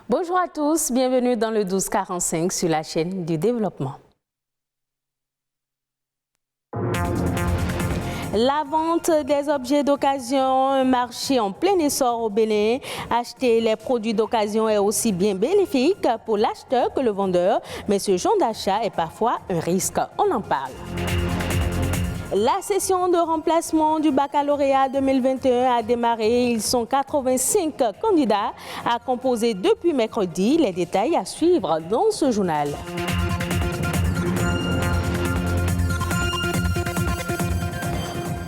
Bonjour à tous, bienvenue dans le 1245 sur la chaîne du développement. La vente des objets d'occasion, un marché en plein essor au Bénin. Acheter les produits d'occasion est aussi bien bénéfique pour l'acheteur que le vendeur, mais ce genre d'achat est parfois un risque. On en parle. La session de remplacement du baccalauréat 2021 a démarré. Ils sont 85 candidats à composer depuis mercredi. Les détails à suivre dans ce journal.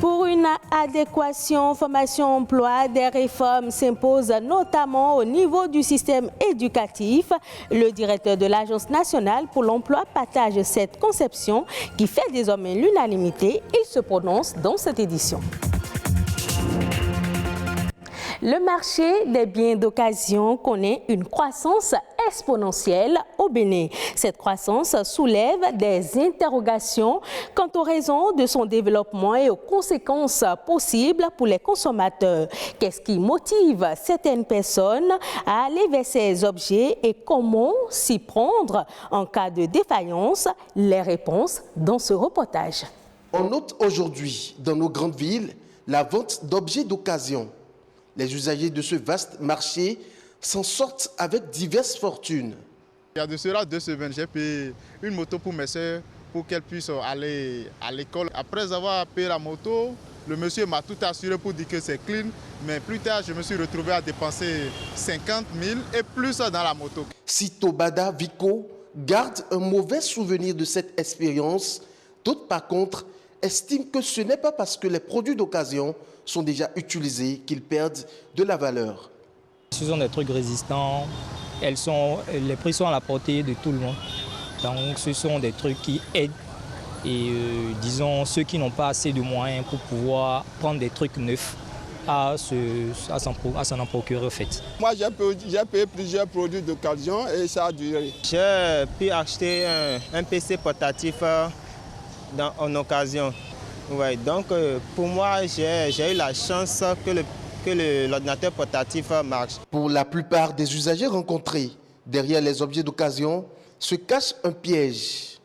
Pour une adéquation formation-emploi, des réformes s'imposent notamment au niveau du système éducatif. Le directeur de l'Agence nationale pour l'emploi partage cette conception qui fait désormais l'unanimité. Il se prononce dans cette édition. Le marché des biens d'occasion connaît une croissance exponentielle au Bénin. Cette croissance soulève des interrogations quant aux raisons de son développement et aux conséquences possibles pour les consommateurs. Qu'est-ce qui motive certaines personnes à aller vers ces objets et comment s'y prendre en cas de défaillance? Les réponses dans ce reportage. On note aujourd'hui dans nos grandes villes la vente d'objets d'occasion. Les usagers de ce vaste marché s'en sortent avec diverses fortunes. Il y a de cela 2 semaines, j'ai payé une moto pour mes soeurs pour qu'elles puissent aller à l'école. Après avoir payé la moto, le monsieur m'a tout assuré pour dire que c'est clean. Mais plus tard, je me suis retrouvé à dépenser 50 000 et plus dans la moto. Si Tobada Vico garde un mauvais souvenir de cette expérience, d'autres par contre estiment que ce n'est pas parce que les produits d'occasion sont déjà utilisés qu'ils perdent de la valeur. Ce sont des trucs résistants, les prix sont à la portée de tout le monde. Donc ce sont des trucs qui aident et disons ceux qui n'ont pas assez de moyens pour pouvoir prendre des trucs neufs à s'en en procurer en fait. Moi j'ai payé plusieurs produits d'occasion et ça a duré. J'ai pu acheter un PC portatif en occasion. Ouais, donc pour moi, j'ai eu la chance que l'ordinateur portatif marche. Pour la plupart des usagers rencontrés, derrière les objets d'occasion se cache un piège.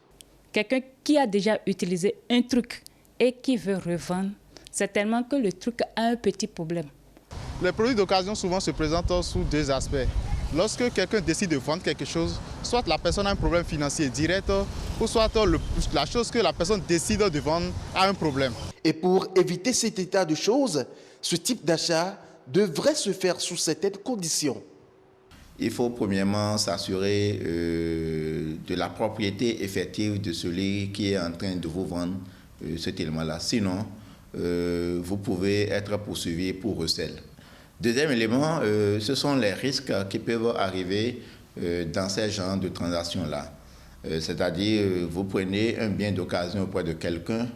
Quelqu'un qui a déjà utilisé un truc et qui veut revendre, c'est tellement que le truc a un petit problème. Les produits d'occasion souvent se présentent sous 2 aspects. Lorsque quelqu'un décide de vendre quelque chose, soit la personne a un problème financier direct, ou soit la chose que la personne décide de vendre a un problème. Et pour éviter cet état de choses, ce type d'achat devrait se faire sous certaines conditions. Il faut premièrement s'assurer de la propriété effective de celui qui est en train de vous vendre cet élément-là. Sinon, vous pouvez être poursuivi pour recel. Deuxième élément, ce sont les risques qui peuvent arriver dans ces genres de transactions-là. C'est-à-dire, vous prenez un bien d'occasion auprès de quelqu'un,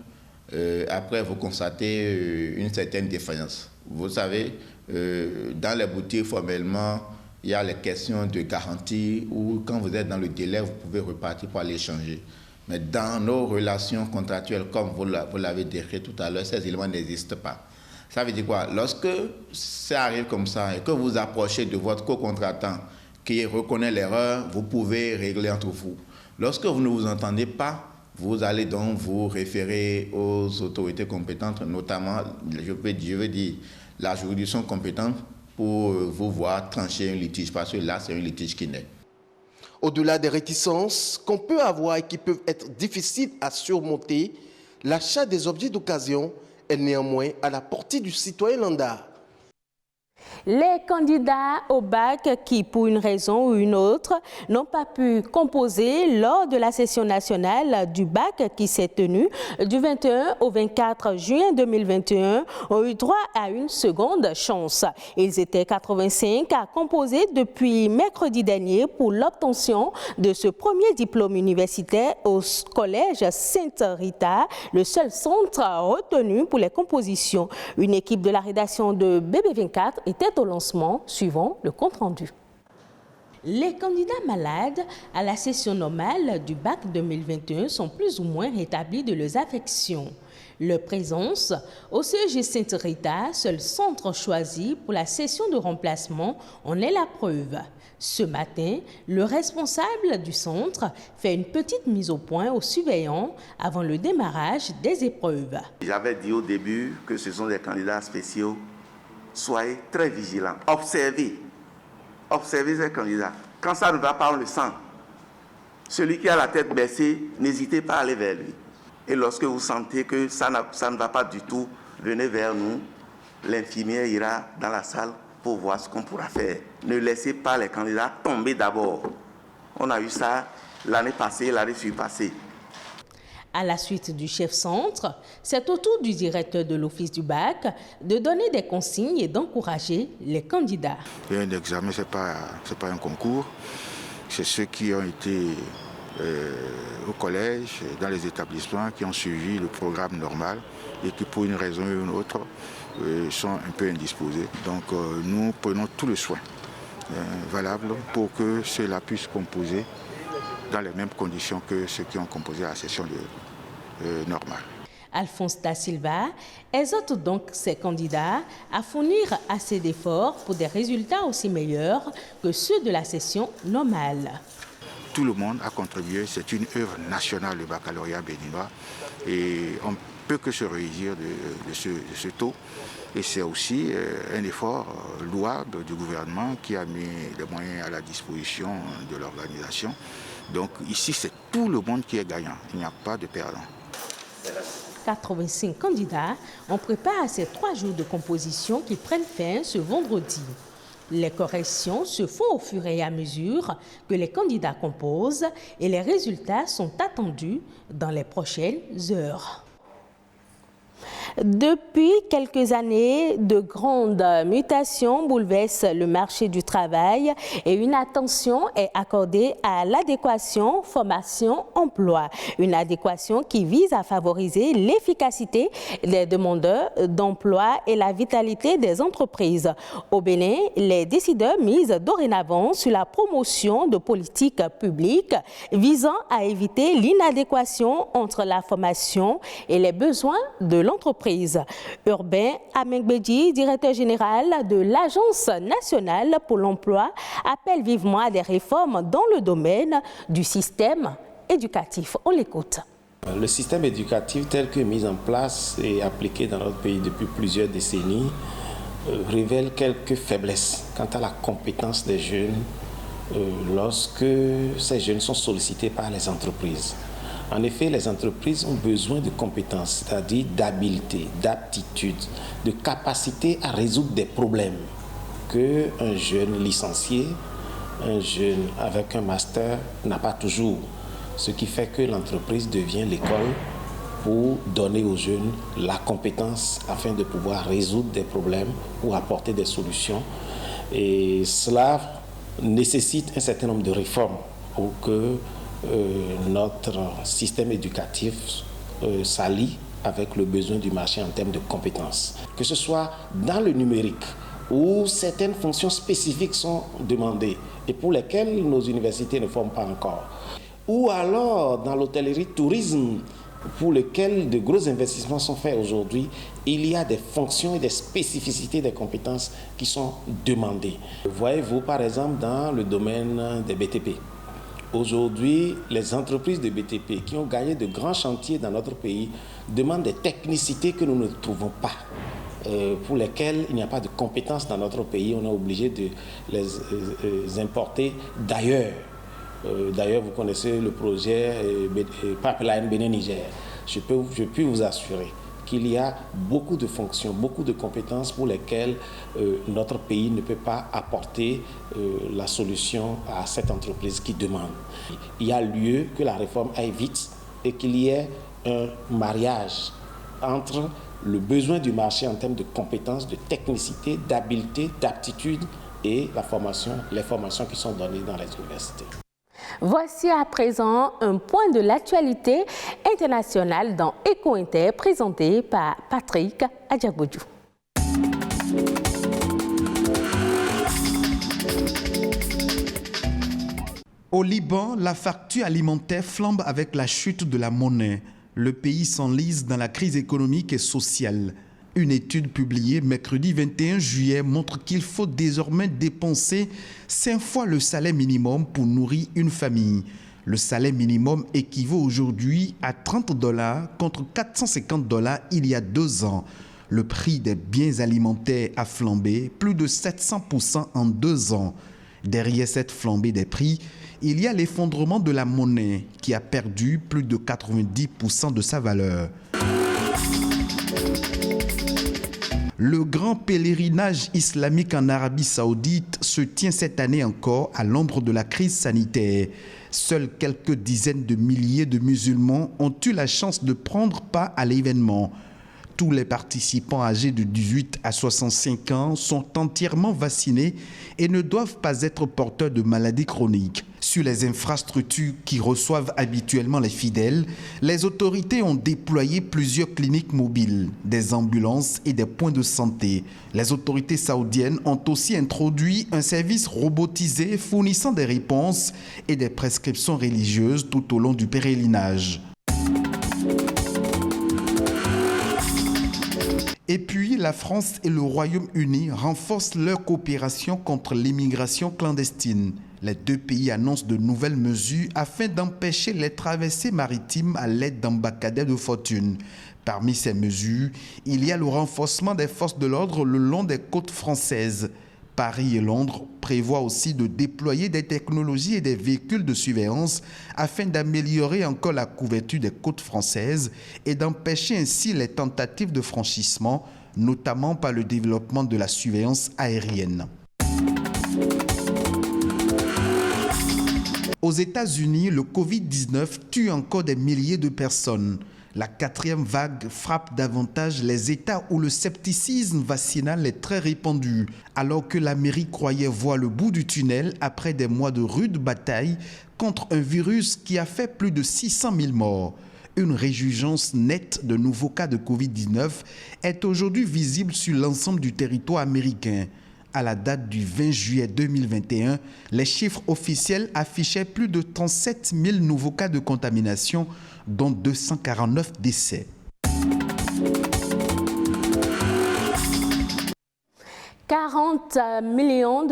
après vous constatez une certaine défaillance. Vous savez, dans les boutiques, formellement, il y a les questions de garantie où quand vous êtes dans le délai, vous pouvez repartir pour aller changer. Mais dans nos relations contractuelles, comme vous l'avez décrit tout à l'heure, ces éléments n'existent pas. Ça veut dire quoi? Lorsque ça arrive comme ça et que vous approchez de votre co-contractant qui reconnaît l'erreur, vous pouvez régler entre vous. Lorsque vous ne vous entendez pas, vous allez donc vous référer aux autorités compétentes, notamment, je veux dire, la juridiction compétente pour vous voir trancher un litige, parce que là, c'est un litige qui naît. Au-delà des réticences qu'on peut avoir et qui peuvent être difficiles à surmonter, l'achat des objets d'occasion est néanmoins à la portée du citoyen lambda. Les candidats au bac qui, pour une raison ou une autre, n'ont pas pu composer lors de la session nationale du bac qui s'est tenue du 21 au 24 juin 2021 ont eu droit à une seconde chance. Ils étaient 85 à composer depuis mercredi dernier pour l'obtention de ce premier diplôme universitaire au collège Sainte-Rita, le seul centre retenu pour les compositions. Une équipe de la rédaction de BB24 était au lancement, suivant le compte-rendu. Les candidats malades à la session normale du bac 2021 sont plus ou moins rétablis de leurs affections. Leur présence au CEG Sainte-Rita, seul centre choisi pour la session de remplacement, en est la preuve. Ce matin, le responsable du centre fait une petite mise au point aux surveillants avant le démarrage des épreuves. J'avais dit au début que ce sont des candidats spéciaux. Soyez très vigilants. Observez ces candidats. Quand ça ne va pas, on le sent. Celui qui a la tête baissée, n'hésitez pas à aller vers lui. Et lorsque vous sentez que ça ne va pas du tout, venez vers nous. L'infirmière ira dans la salle pour voir ce qu'on pourra faire. Ne laissez pas les candidats tomber d'abord. On a eu ça l'année passée, l'année surpassée. À la suite du chef centre, c'est au tour du directeur de l'office du bac de donner des consignes et d'encourager les candidats. Et un examen, ce n'est pas un concours. C'est ceux qui ont été au collège, dans les établissements, qui ont suivi le programme normal et qui, pour une raison ou une autre, sont un peu indisposés. Donc nous prenons tout le soin valable pour que ceux-là puissent composer dans les mêmes conditions que ceux qui ont composé à la session normale. Alphonse Da Silva exhorte donc ses candidats à fournir assez d'efforts pour des résultats aussi meilleurs que ceux de la session normale. Tout le monde a contribué, c'est une œuvre nationale, le baccalauréat béninois, et on ne peut que se réjouir de ce taux. Et c'est aussi un effort louable du gouvernement qui a mis les moyens à la disposition de l'organisation. Donc ici, c'est tout le monde qui est gagnant, il n'y a pas de perdant. 85 candidats ont préparé ces 3 jours de composition qui prennent fin ce vendredi. Les corrections se font au fur et à mesure que les candidats composent et les résultats sont attendus dans les prochaines heures. Depuis quelques années, de grandes mutations bouleversent le marché du travail et une attention est accordée à l'adéquation formation-emploi. Une adéquation qui vise à favoriser l'efficacité des demandeurs d'emploi et la vitalité des entreprises. Au Bénin, les décideurs misent dorénavant sur la promotion de politiques publiques visant à éviter l'inadéquation entre la formation et les besoins de l'entreprise. Urbain Amengbedji, directeur général de l'Agence nationale pour l'emploi, appelle vivement à des réformes dans le domaine du système éducatif. On l'écoute. Le système éducatif tel que mis en place et appliqué dans notre pays depuis plusieurs décennies révèle quelques faiblesses quant à la compétence des jeunes lorsque ces jeunes sont sollicités par les entreprises. En effet, les entreprises ont besoin de compétences, c'est-à-dire d'habileté, d'aptitude, de capacité à résoudre des problèmes qu'un jeune licencié, un jeune avec un master n'a pas toujours. Ce qui fait que l'entreprise devient l'école pour donner aux jeunes la compétence afin de pouvoir résoudre des problèmes ou apporter des solutions. Et cela nécessite un certain nombre de réformes pour que notre système éducatif s'allie avec le besoin du marché en termes de compétences. Que ce soit dans le numérique, où certaines fonctions spécifiques sont demandées et pour lesquelles nos universités ne forment pas encore, ou alors dans l'hôtellerie-tourisme, pour lesquels de gros investissements sont faits aujourd'hui, il y a des fonctions et des spécificités des compétences qui sont demandées. Voyez-vous par exemple dans le domaine des BTP. Aujourd'hui, les entreprises de BTP qui ont gagné de grands chantiers dans notre pays demandent des technicités que nous ne trouvons pas, pour lesquelles il n'y a pas de compétences dans notre pays. On est obligé de les importer d'ailleurs. D'ailleurs, vous connaissez le projet Pipeline Bénin-Niger. Je peux vous assurer qu'il y a beaucoup de fonctions, beaucoup de compétences pour lesquelles notre pays ne peut pas apporter la solution à cette entreprise qui demande. Il y a lieu que la réforme aille vite et qu'il y ait un mariage entre le besoin du marché en termes de compétences, de technicité, d'habileté, d'aptitude et les formations qui sont données dans les universités. Voici à présent un point de l'actualité internationale dans Eco Inter présenté par Patrick Adjagbodjou. Au Liban, la facture alimentaire flambe avec la chute de la monnaie. Le pays s'enlise dans la crise économique et sociale. Une étude publiée mercredi 21 juillet montre qu'il faut désormais dépenser 5 fois le salaire minimum pour nourrir une famille. Le salaire minimum équivaut aujourd'hui à $30 contre $450 il y a 2 ans. Le prix des biens alimentaires a flambé plus de 700% en 2 ans. Derrière cette flambée des prix, il y a l'effondrement de la monnaie qui a perdu plus de 90% de sa valeur. Le grand pèlerinage islamique en Arabie Saoudite se tient cette année encore à l'ombre de la crise sanitaire. Seuls quelques dizaines de milliers de musulmans ont eu la chance de prendre part à l'événement. Tous les participants âgés de 18 à 65 ans sont entièrement vaccinés et ne doivent pas être porteurs de maladies chroniques. Sur les infrastructures qui reçoivent habituellement les fidèles, les autorités ont déployé plusieurs cliniques mobiles, des ambulances et des points de santé. Les autorités saoudiennes ont aussi introduit un service robotisé fournissant des réponses et des prescriptions religieuses tout au long du pèlerinage. Et puis, la France et le Royaume-Uni renforcent leur coopération contre l'immigration clandestine. Les 2 pays annoncent de nouvelles mesures afin d'empêcher les traversées maritimes à l'aide d'embarcadères de fortune. Parmi ces mesures, il y a le renforcement des forces de l'ordre le long des côtes françaises. Paris et Londres prévoient aussi de déployer des technologies et des véhicules de surveillance afin d'améliorer encore la couverture des côtes françaises et d'empêcher ainsi les tentatives de franchissement, notamment par le développement de la surveillance aérienne. Aux États-Unis, le Covid-19 tue encore des milliers de personnes. La 4e vague frappe davantage les États où le scepticisme vaccinal est très répandu, alors que l'Amérique croyait voir le bout du tunnel après des mois de rude bataille contre un virus qui a fait plus de 600 000 morts. Une résurgence nette de nouveaux cas de Covid-19 est aujourd'hui visible sur l'ensemble du territoire américain. À la date du 20 juillet 2021, les chiffres officiels affichaient plus de 37 000 nouveaux cas de contamination, dont 249 décès. $40 millions,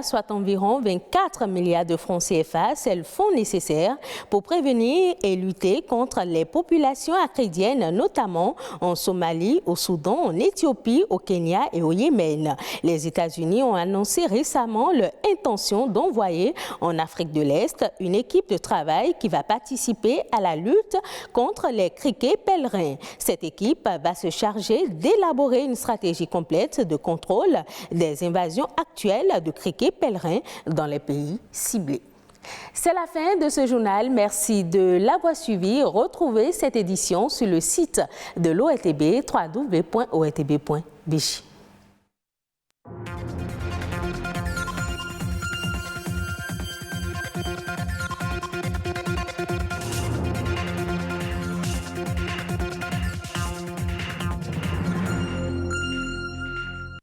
soit environ 24 milliards de francs CFA, c'est le fonds nécessaire pour prévenir et lutter contre les populations acadiennes, notamment en Somalie, au Soudan, en Éthiopie, au Kenya et au Yémen. Les États-Unis ont annoncé récemment leur intention d'envoyer en Afrique de l'Est une équipe de travail qui va participer à la lutte contre les criquets pèlerins. Cette équipe va se charger d'élaborer une stratégie complète de contrôle des invasions actuelles de criquets pèlerins dans les pays ciblés. C'est la fin de ce journal. Merci de l'avoir suivi. Retrouvez cette édition sur le site de l'ORTB, www.ortb.bj.